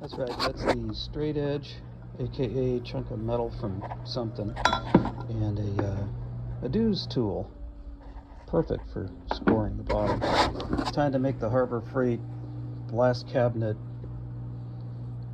That's right, that's the straight edge, aka chunk of metal from something, and a Dew's tool. Perfect for scoring the bottom. Time to make the Harbor Freight glass cabinet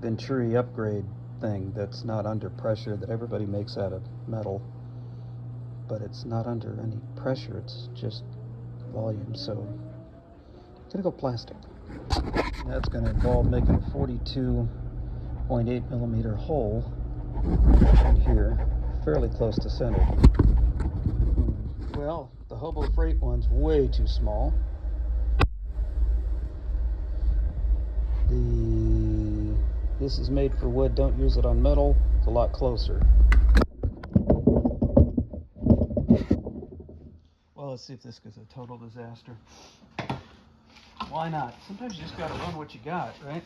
Venturi upgrade thing that's not under pressure, that everybody makes out of metal, but it's not under any pressure, it's just volume, so I'm gonna go plastic. That's gonna involve making a 42.8 millimeter hole in here, fairly close to center. Well, the Hobo Freight one's way too small. This is made for wood, don't use it on metal, it's a lot closer. Well, let's see if this is a total disaster. Why not? Sometimes you just gotta run what you got, right?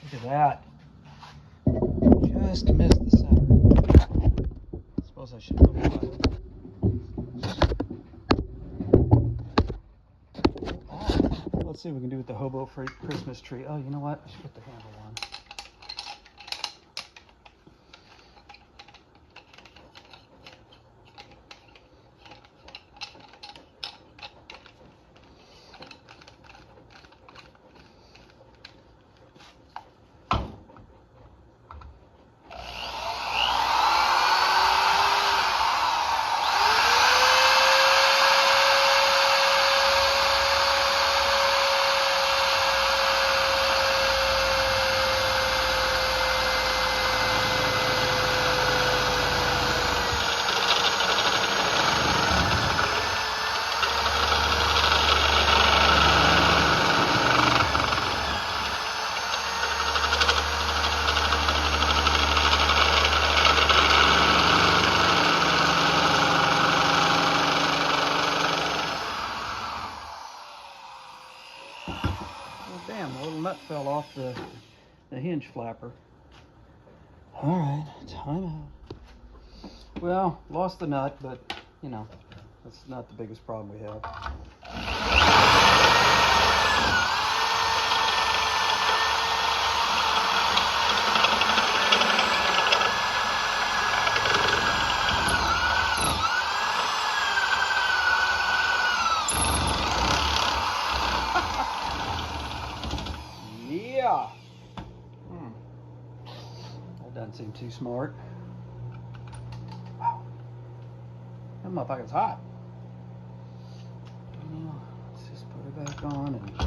Look at that. Just missed the center. I suppose I should go by. Let's see what we can do with the Hobo Freight Christmas tree. Oh, you know what? I should put the handle on. Damn, a little nut fell off the hinge flapper. Alright, time out. Well, lost the nut, but, you know, that's not the biggest problem we have. Yeah. That doesn't seem too smart. Wow. That motherfucker's hot. Now, let's just put it back on and take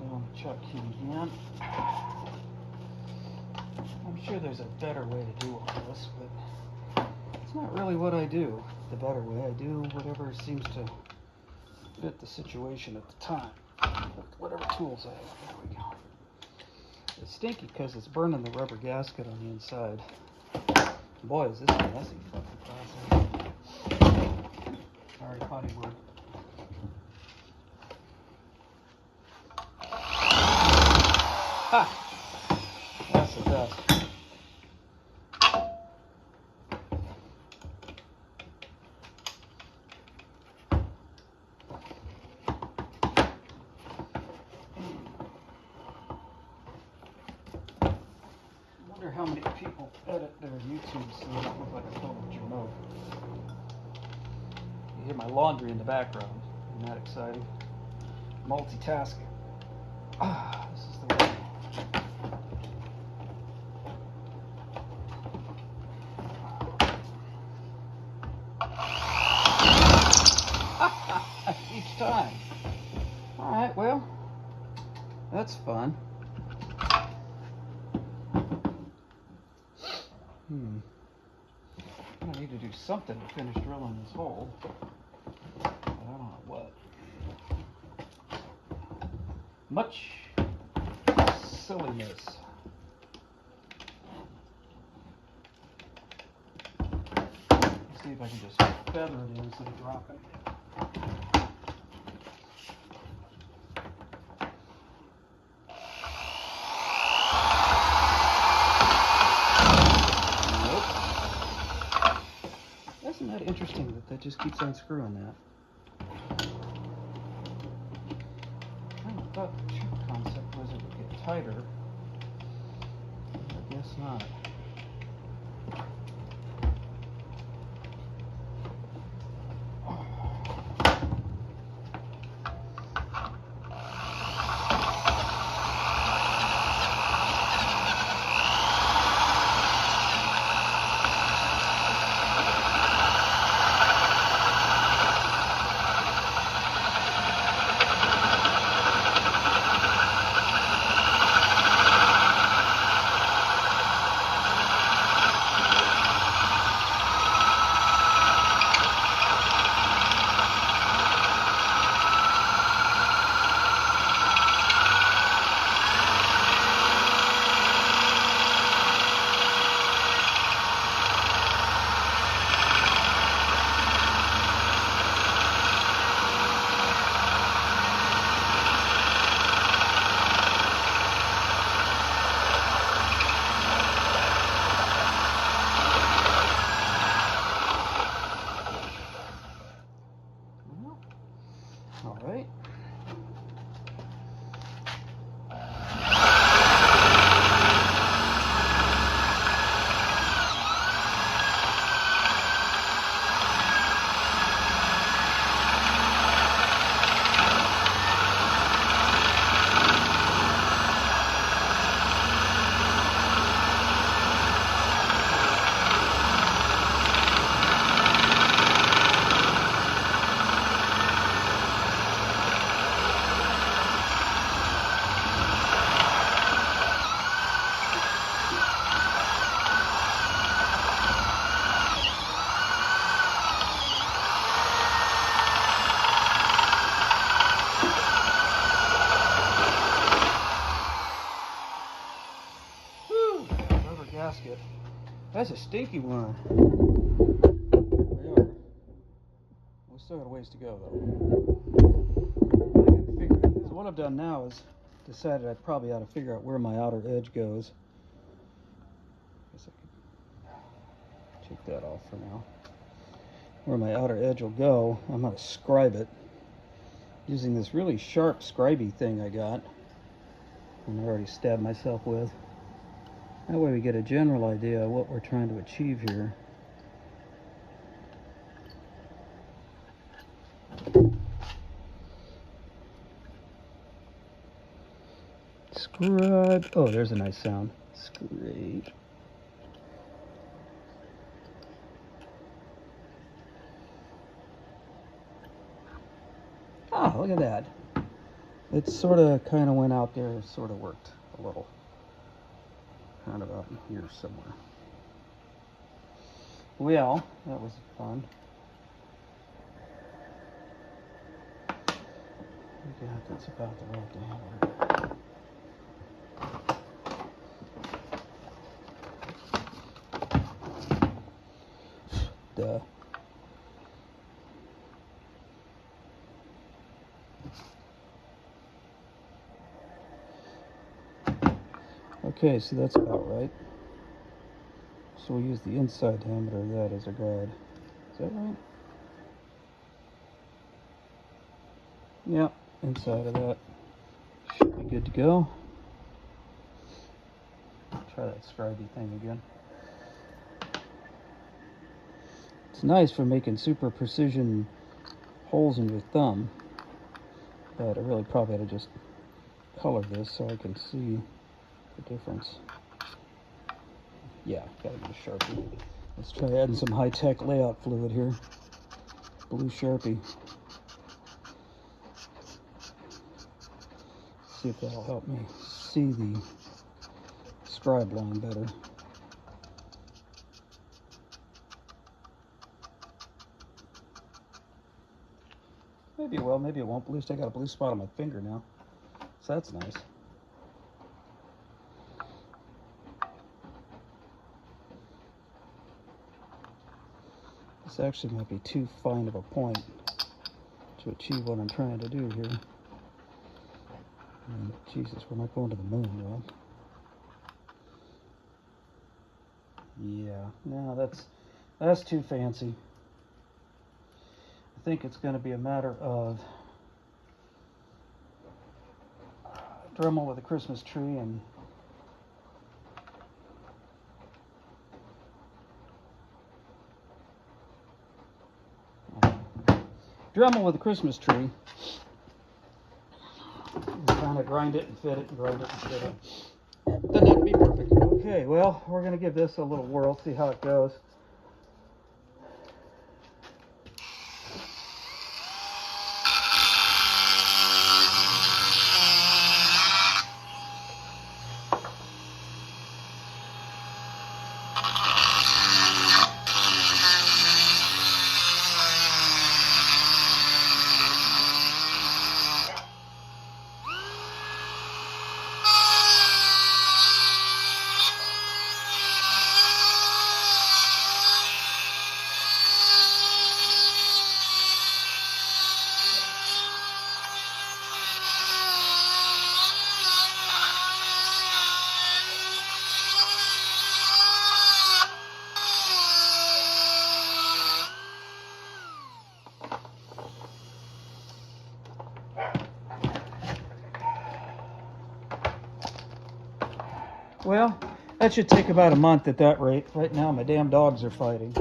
down the chuck key again. I'm sure there's a better way to do all this, but it's not really what I do. The better way, I do whatever seems to fit the situation at the time. Whatever tools I have. There we go. It's stinky because it's burning the rubber gasket on the inside. Boy, is this a messy fucking process. Sorry, potty word. Ha! That's the best. How many people edit their YouTube so they don't look like a total Dremel. You hear my laundry in the background. Isn't that exciting? Multitasking. Ah, this is the way. Each time. Alright, well, that's fun. I need to do something to finish drilling this hole, but I don't know what. Much silliness. if I can just feather it in instead of dropping it. Isn't that interesting that just keeps unscrewing that? I thought the true concept was it would get tighter. I guess not. All right. Gasket. That's a stinky one. We still got a ways to go though. So what I've done now is decided I probably ought to figure out where my outer edge goes. Guess I could take that off for now. Where my outer edge will go, I'm going to scribe it using this really sharp scribey thing I got and I already stabbed myself with. That way we get a general idea of what we're trying to achieve here. Scribe. Oh, there's a nice sound. Scrape. Oh, look at that. It sort of kind of went out there, sort of worked a little. Kind of out in here somewhere. Well, that was fun. Yeah, that's about the right diameter. Duh. Okay, so that's about right. So we'll use the inside diameter of that as a guide. Is that right? Yeah, inside of that should be good to go. Try that scribey thing again. It's nice for making super precision holes in your thumb, but I really probably ought to just color this so I can see the difference. Yeah, gotta get a Sharpie. Let's try adding some high-tech layout fluid here. Blue Sharpie. See if that'll help me see the scribe line better. Maybe it will, maybe it won't. At least I got a blue spot on my finger now, so that's nice. This actually might be too fine of a point to achieve what I'm trying to do here. And Jesus, we're not going to the moon, right? Yeah, no, that's too fancy. I think it's going to be a matter of Dremel with a Christmas tree and Dremel with a Christmas tree. And kind of grind it and fit it and grind it and fit it. Then that'd be perfect. Okay, well, we're going to give this a little whirl, see how it goes. Well, that should take about a month at that rate. Right now, my damn dogs are fighting.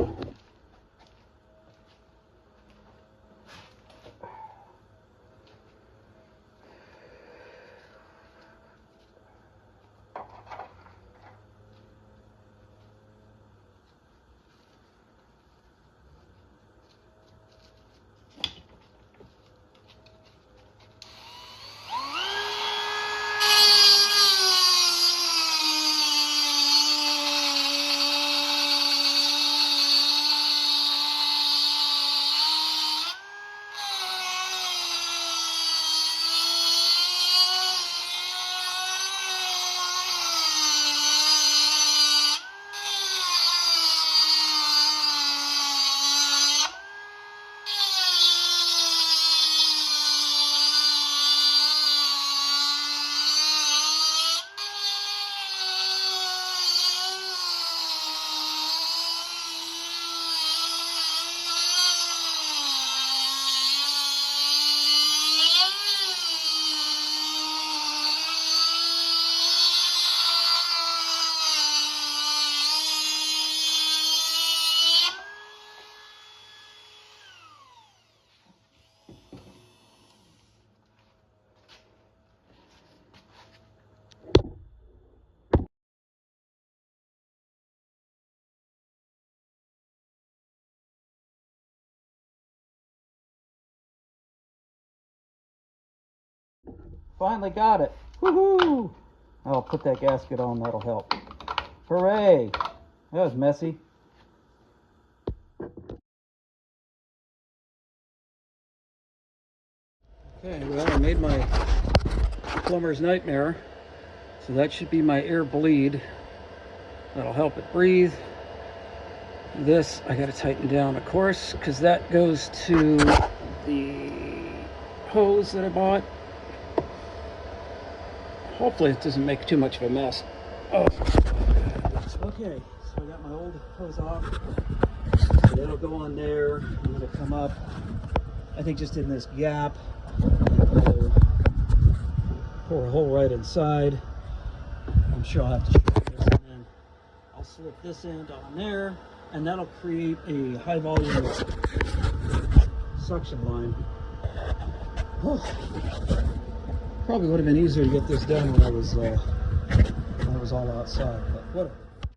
Finally got it. Woohoo! I'll put that gasket on, that'll help. Hooray! That was messy. Okay, well, I made my plumber's nightmare. So that should be my air bleed. That'll help it breathe. This, I gotta tighten down, of course, because that goes to the hose that I bought. Hopefully it doesn't make too much of a mess. Oh. Okay, so I got my old hose off. So that'll go on there. I'm gonna come up, I think just in this gap. Pour a hole right inside. I'm sure I'll have to shoot this, and then I'll slip this end on there, and that'll create a high volume suction line. Oh. Probably would have been easier to get this done when I was all outside, but whatever.